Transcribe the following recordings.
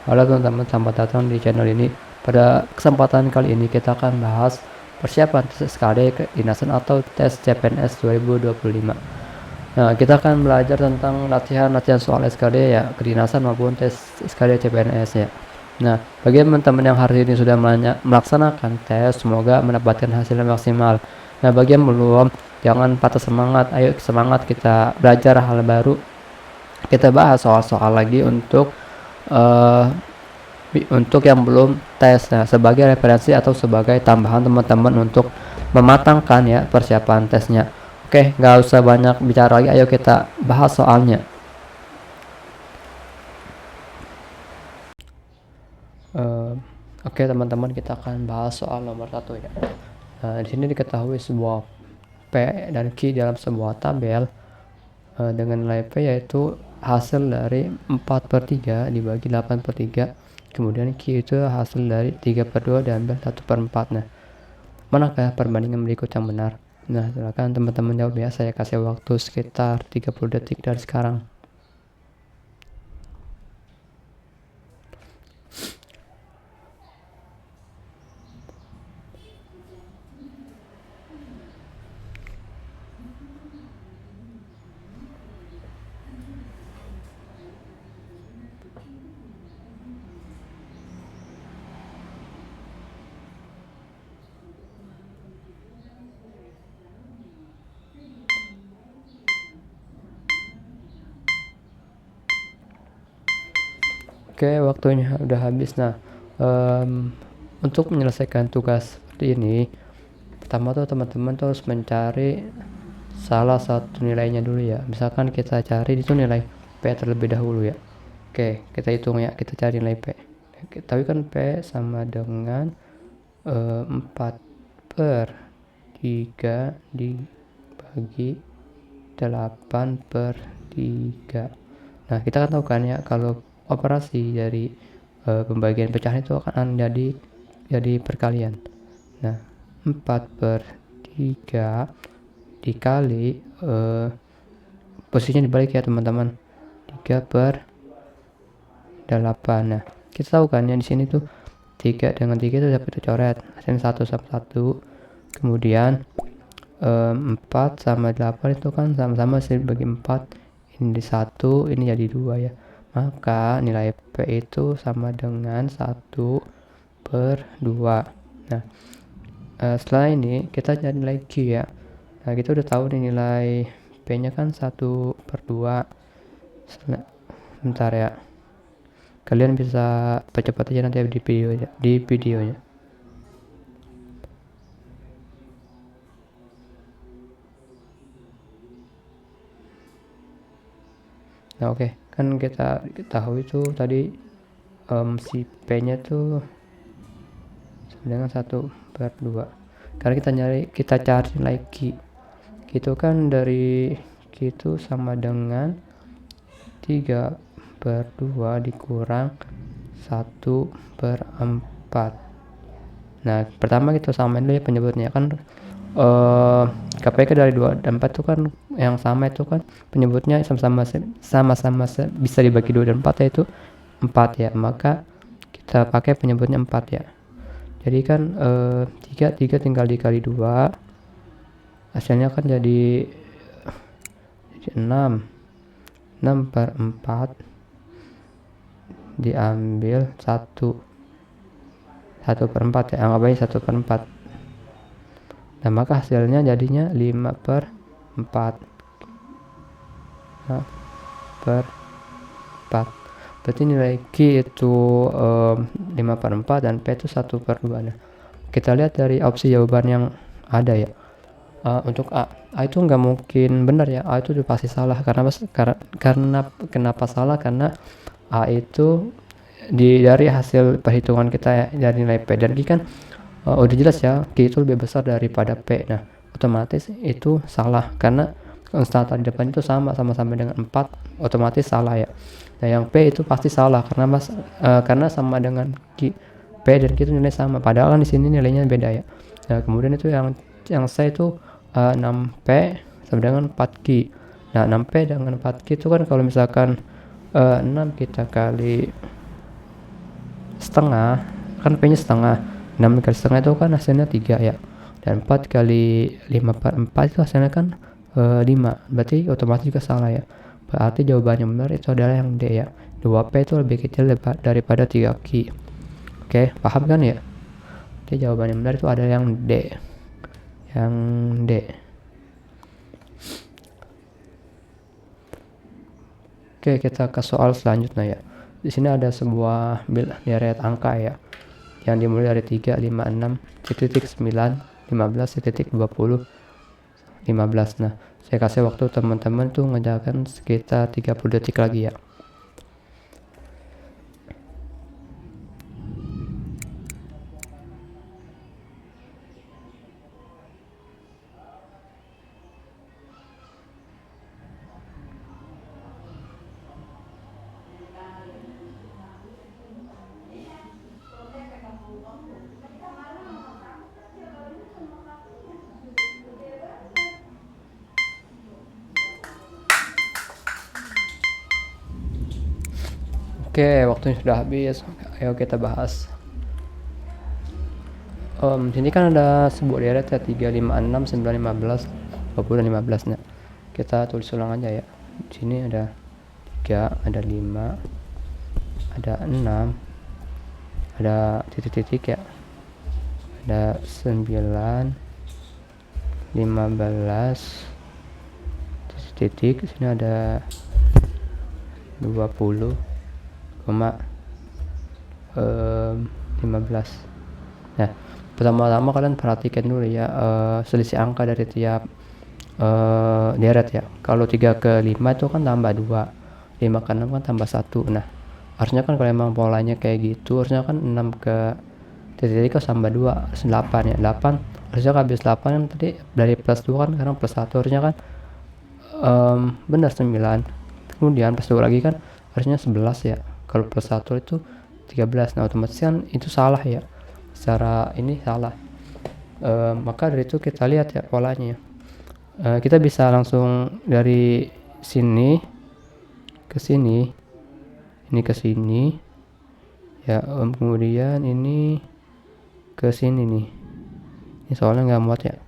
Halo teman-teman, selamat datang di channel ini. Pada kesempatan kali ini kita akan bahas persiapan tes SKD kedinasan atau tes CPNS 2025. Nah, kita akan belajar tentang latihan soal SKD ya, kedinasan maupun tes SKD CPNS ya. Nah, bagi teman-teman yang hari ini sudah melaksanakan tes, semoga mendapatkan hasil yang maksimal. Nah, bagi yang belum, jangan patah semangat. Ayo semangat, kita belajar hal baru. Kita bahas soal-soal lagi untuk yang belum tes. Nah, sebagai referensi atau sebagai tambahan teman-teman untuk mematangkan ya persiapan tesnya. Oke, nggak usah banyak bicara lagi, ayo kita bahas soalnya. Oke teman-teman, kita akan bahas soal nomor 1 ya. Di sini diketahui sebuah P dan Q dalam sebuah tabel dengan nilai P yaitu hasil dari 4/3 dibagi 8/3, kemudian Q itu hasil dari 3/2 diambil 1/4. Nah, manakah perbandingan berikut yang benar? Nah, silakan teman-teman jawab ya, saya kasih waktu sekitar 30 detik dari sekarang. Oke, waktunya udah habis. Nah, untuk menyelesaikan tugas seperti ini, pertama tuh teman-teman tuh harus mencari salah satu nilainya dulu ya. Misalkan kita cari itu nilai P terlebih dahulu ya. Oke, kita hitung ya, kita cari nilai P. Tapi kan P sama dengan 4/3 dibagi 8/3. Nah, kita kan tahu kan ya, kalau operasi dari pembagian pecahan itu akan jadi perkalian. Nah, 4/3 dikali posisinya dibalik ya teman-teman, 3/8. Nah, kita tahu kan ya di sini tuh 3 dengan 3 itu dapat dicoret, hasilnya 1 sama 1. Kemudian 4 sama 8 itu kan sama-sama hasil bagi 4, ini di 1, ini jadi 2 ya. Maka nilai P itu sama dengan 1/2. Nah, setelah ini kita cari nilai Q ya. Nah, kita udah tahu nih nilai P nya kan 1/2. Bentar ya, kalian bisa percepat aja nanti di videonya. Nah, oke, kan kita tahu itu tadi si P nya tuh dengan 1/2. Karena kita cari nilai Q itu kan dari Q itu sama dengan 3/2 dikurang 1/4. Nah, pertama kita samain dulu ya penyebutnya kan. KPK dari 2 dan 4 itu kan yang sama, itu kan penyebutnya sama-sama bisa dibagi 2 dan 4 yaitu 4 ya, maka kita pakai penyebutnya 4 ya. Jadi kan 3 tinggal dikali 2, hasilnya kan jadi 6. 6/4 diambil 1/4 ya, anggap aja 1/4. Nah, maka hasilnya jadinya 5/4. Nah, per 4. Berarti nilai Q itu 5/4 dan P itu 1/2. Nah, kita lihat dari opsi jawaban yang ada ya. Untuk A itu nggak mungkin benar ya, A itu udah pasti salah. Karena kenapa salah? Karena A itu dari hasil perhitungan kita ya, dari nilai P dan Q kan udah jelas ya, Q itu lebih besar daripada P. Nah, otomatis itu salah karena konstan di depan itu sama-sama dengan 4, otomatis salah ya. Nah, yang P itu pasti salah karena sama dengan Q. P dan Q itu nilai sama, padahal kan di sini nilainya beda ya. Nah, kemudian itu yang C itu 6P sama dengan 4Q. Nah, 6P dengan 4Q itu kan kalau misalkan 6 kita kali setengah, kan P nya setengah, 6 kali setengah itu kan hasilnya 3 ya, dan 4 kali 5 per 4 itu hasilnya kan 5, berarti otomatis juga salah ya. Berarti jawabannya benar itu adalah yang D ya, 2P itu lebih kecil daripada 3Q. Oke, paham kan ya? Jadi jawabannya benar itu ada yang D. Yang D. Oke, kita ke soal selanjutnya ya. Di sini ada sebuah deret angka ya, yang dimulai dari 3, 5, 6, titik 9, 15, titik 20, 15. Nah, saya kasih waktu teman-teman tuh ngerjakan sekitar 30 detik lagi ya. Oke, waktunya sudah habis. Ayo kita bahas. Sini kan ada sebuah deret ya, 3, 5, 6, 9, 15, 20, dan 15. Nah, kita tulis ulang aja ya. Di sini ada 3, ada 5, ada 6, ada titik-titik ya, ada 9, 15, titik, di sini ada 20, 15. Nah, pertama-tama kalian perhatikan dulu ya selisih angka dari tiap deret ya. Kalau 3 ke 5 itu kan tambah 2, 5 ke 6 kan tambah 1. Nah, harusnya kan kalau emang polanya kayak gitu, harusnya kan 6 ke titik kan tambah 2, 8 ya. 8 harusnya kan habis 8 kan tadi dari plus 2 kan sekarang plus 1, harusnya kan benar 9. Kemudian plus 2 lagi kan harusnya 11 ya. Kalau plus 1 itu 13. Nah, otomatis kan itu salah ya. Secara ini salah. Maka dari itu kita lihat ya polanya. Kita bisa langsung dari sini ke sini, ini ke sini ya, kemudian ini ke sini nih. Ini soalnya nggak muat ya.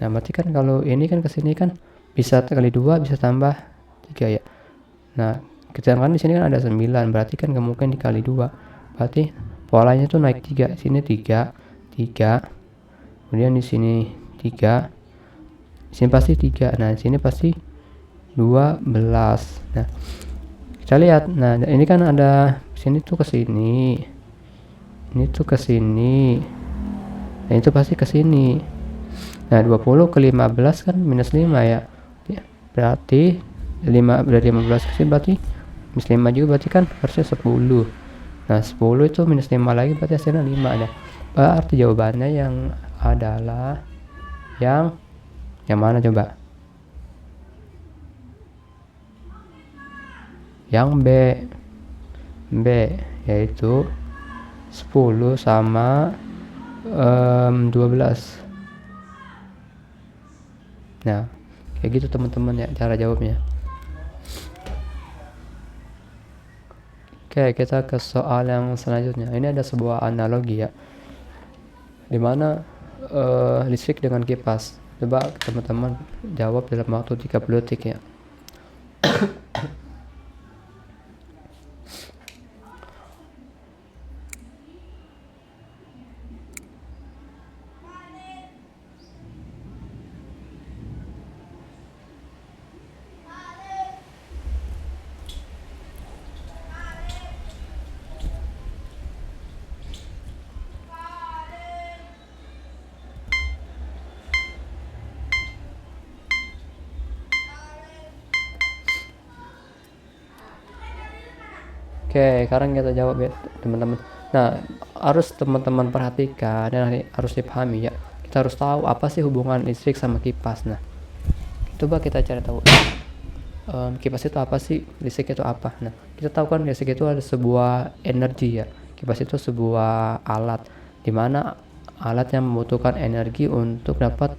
Nah, berarti kan kalau ini kan ke sini kan bisa kali 2 bisa tambah 3 ya. Nah, sedangkan di sini kan ada 9, berarti kan nggak mungkin dikali 2. Berarti polanya tuh naik 3. Sini 3, 3. Kemudian di sini 3. Di sini pasti 3. Nah, di sini pasti 12. Nah, kita lihat. Nah, ini kan ada sini tuh ke sini. Ini tuh ke sini. Nah, itu pasti ke sini. Nah, 20 ke 15 kan minus 5 ya. Berarti 5 dari 15 ke sini berarti minus 5 juga, berarti kan harusnya 10. Nah, 10 itu minus 5 lagi berarti hasilnya 5 ya. Berarti jawabannya yang adalah yang mana coba? Yang B yaitu 10 sama 12. Nah, kayak gitu teman-teman ya cara jawabnya. Oke, kita ke soal yang selanjutnya. Ini ada sebuah analogi ya, dimana listrik dengan kipas. Coba teman-teman jawab dalam waktu 30 detik ya. Oke, sekarang kita jawab ya teman-teman. Nah, harus teman-teman perhatikan dan harus dipahami ya. Kita harus tahu apa sih hubungan listrik sama kipas. Nah, coba kita cari tahu. Kipas itu apa sih? Listrik itu apa? Nah, kita tahu kan listrik itu ada sebuah energi ya. Kipas itu sebuah alat, dimana alat yang membutuhkan energi untuk dapat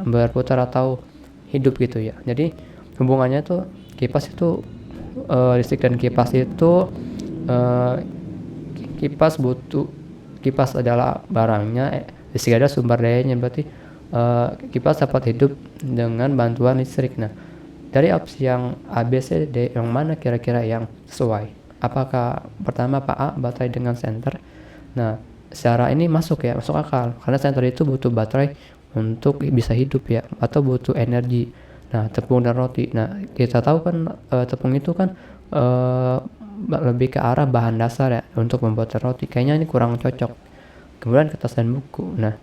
berputar atau hidup gitu ya. Jadi hubungannya tuh kipas itu listrik dan kipas itu kipas adalah barangnya, listrik ada sumber dayanya, berarti kipas dapat hidup dengan bantuan listrik. Nah, dari opsi yang A, B, C, D, yang mana kira-kira yang sesuai? Apakah pertama Pak A, baterai dengan senter? Nah, secara ini masuk akal, karena senter itu butuh baterai untuk bisa hidup ya, atau butuh energi. Nah, tepung dan roti. Nah, kita tahu kan tepung itu kan lebih ke arah bahan dasar ya untuk membuat roti. Kayaknya ini kurang cocok. Kemudian kertas dan buku. Nah,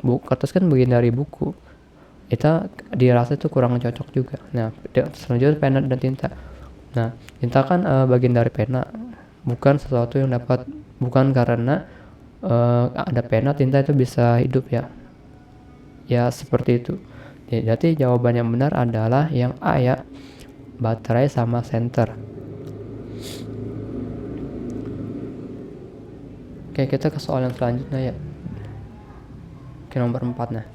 kertas kan bagian dari buku. Kita dirasa itu kurang cocok juga. Nah, selanjutnya pena dan tinta. Nah, tinta kan bagian dari pena, bukan karena ada pena tinta itu bisa hidup ya seperti itu. Jadi jawaban yang benar adalah yang A ya, baterai sama senter. Oke, kita ke soal yang selanjutnya ya. Oke, nomor 4. Nah,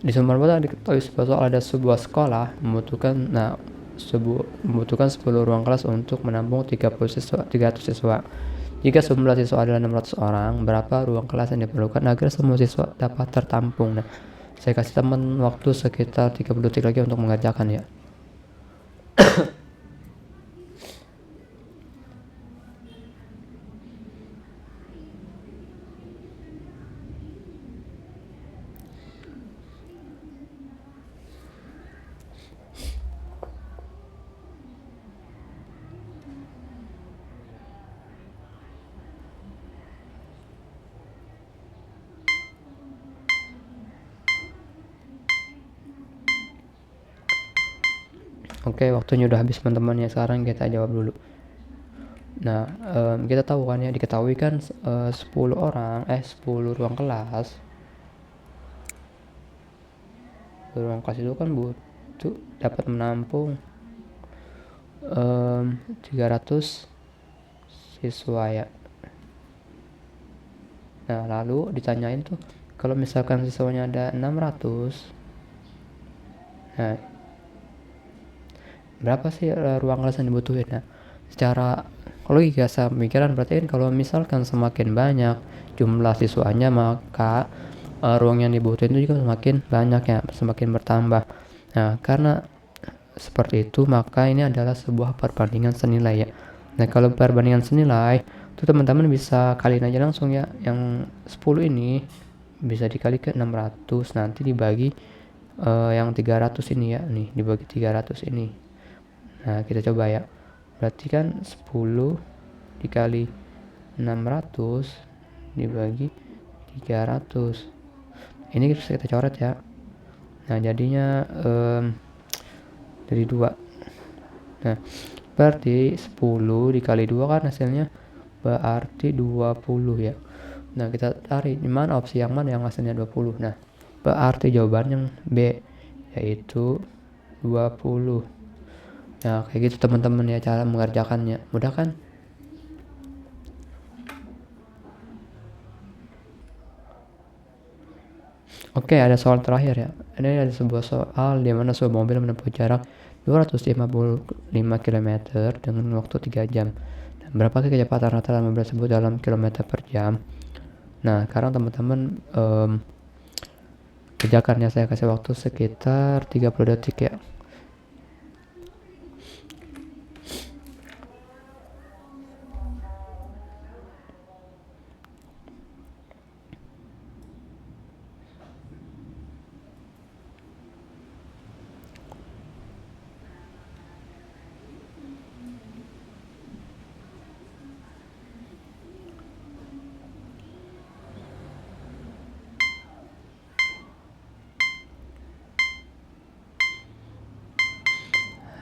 di Sumatera diketahui ada sebuah sekolah membutuhkan 10 ruang kelas untuk menampung 300 siswa. Jika jumlah siswa adalah 600 orang, berapa ruang kelas yang diperlukan agar semua siswa dapat tertampung? Nah, saya kasih teman waktu sekitar 30 detik lagi untuk mengerjakan ya. Oke, waktunya udah habis teman-teman ya. Sekarang kita jawab dulu. Nah, kita tahu kan ya, diketahui kan 10 ruang kelas. Ruang kelas itu kan butuh dapat menampung 300 siswa ya. Nah, lalu ditanyain tuh kalau misalkan siswanya ada 600. Nah, berapa sih ruang kelas yang dibutuhin? Nah, secara logika pemikiran berarti kan kalau misalkan semakin banyak jumlah siswanya, maka ruang yang dibutuhin itu juga semakin banyak ya, semakin bertambah. Nah, karena seperti itu maka ini adalah sebuah perbandingan senilai ya. Nah, kalau perbandingan senilai itu teman-teman bisa kaliin aja langsung ya, yang 10 ini bisa dikali ke 600, nanti dibagi yang 300 ini ya, nih dibagi 300 ini. Nah, kita coba ya, berarti kan 10 dikali 600 dibagi 300, ini bisa kita coret ya. Nah, jadinya dari 2. Nah, berarti 10 dikali 2 kan hasilnya berarti 20 ya. Nah, kita cari di mana opsi yang mana yang hasilnya 20. Nah, berarti jawabannya B, yaitu 20. Nah, kayak gitu teman-teman ya cara mengerjakannya. Mudah kan? Oke, ada soal terakhir ya. Ini ada sebuah soal di mana sebuah mobil menempuh jarak 255 km dengan waktu 3 jam. Nah, berapa kecepatan rata-rata mobil tersebut dalam kilometer per jam? Nah, sekarang teman-teman kerjakan ya, saya kasih waktu sekitar 30 detik ya.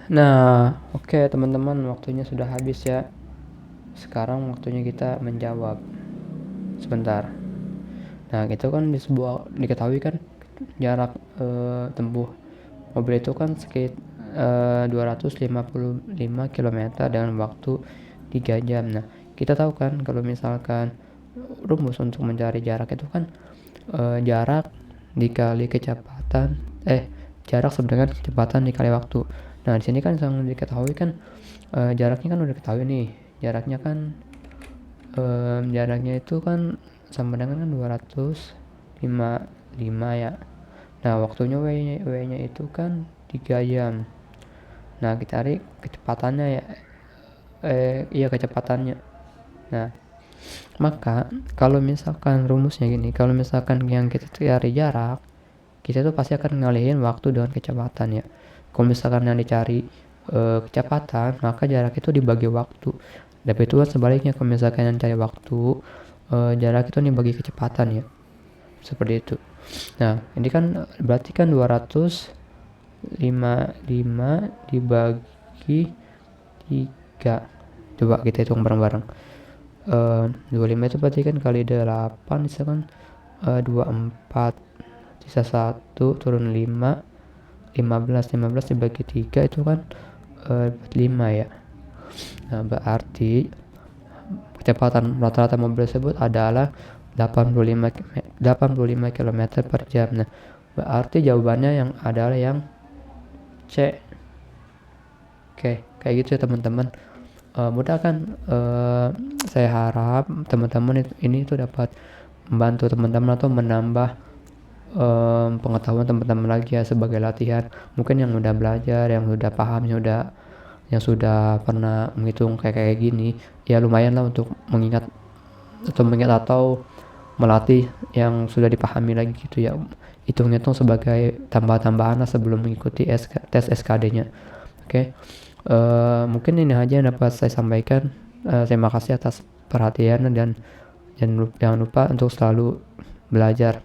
Nah, oke teman-teman, waktunya sudah habis ya. Sekarang waktunya kita menjawab. Sebentar. Nah, itu kan diketahui kan jarak tempuh mobil itu kan sekitar 255 km dengan waktu 3 jam. Nah, kita tahu kan kalau misalkan rumus untuk mencari jarak itu kan jarak dikali kecepatan jarak sama dengan kecepatan dikali waktu. Nah, di sini kan yang diketahui kan jaraknya kan udah diketahui nih. Jaraknya kan jaraknya itu kan sama dengan kan 255 ya. Nah waktunya W nya itu kan 3 jam. Nah kita cari kecepatannya ya, iya kecepatannya. Nah maka kalau misalkan rumusnya gini, kalau misalkan yang kita cari jarak, kita tuh pasti akan ngalihin waktu dengan kecepatan ya. Kalau misalkan yang dicari kecepatan, maka jarak itu dibagi waktu. Dan itu kan sebaliknya, kalau misalkan yang cari waktu, jarak itu dibagi kecepatan ya. Seperti itu. Nah, ini kan berarti kan 255 dibagi 3. Coba kita hitung bareng-bareng. 25 itu berarti kan kali 8, misalkan 24, sisa 1 turun 5, 15 dibagi 3 itu kan 5 ya. Nah berarti kecepatan rata-rata mobil tersebut adalah 85 km per jam. Nah berarti jawabannya yang adalah yang C. Oke, kayak gitu ya teman-teman. Mudah kan? Saya harap teman-teman ini tuh dapat membantu teman-teman atau menambah pengetahuan teman-teman lagi ya, sebagai latihan. Mungkin yang udah belajar, yang udah paham, yang sudah pernah menghitung kayak gini ya, lumayan lah untuk mengingat atau melatih yang sudah dipahami lagi gitu ya. Hitung-hitung sebagai tambahan-tambahan lah sebelum mengikuti tes SKD-nya. Oke. Mungkin ini aja yang dapat saya sampaikan. Terima kasih atas perhatian dan jangan lupa untuk selalu belajar.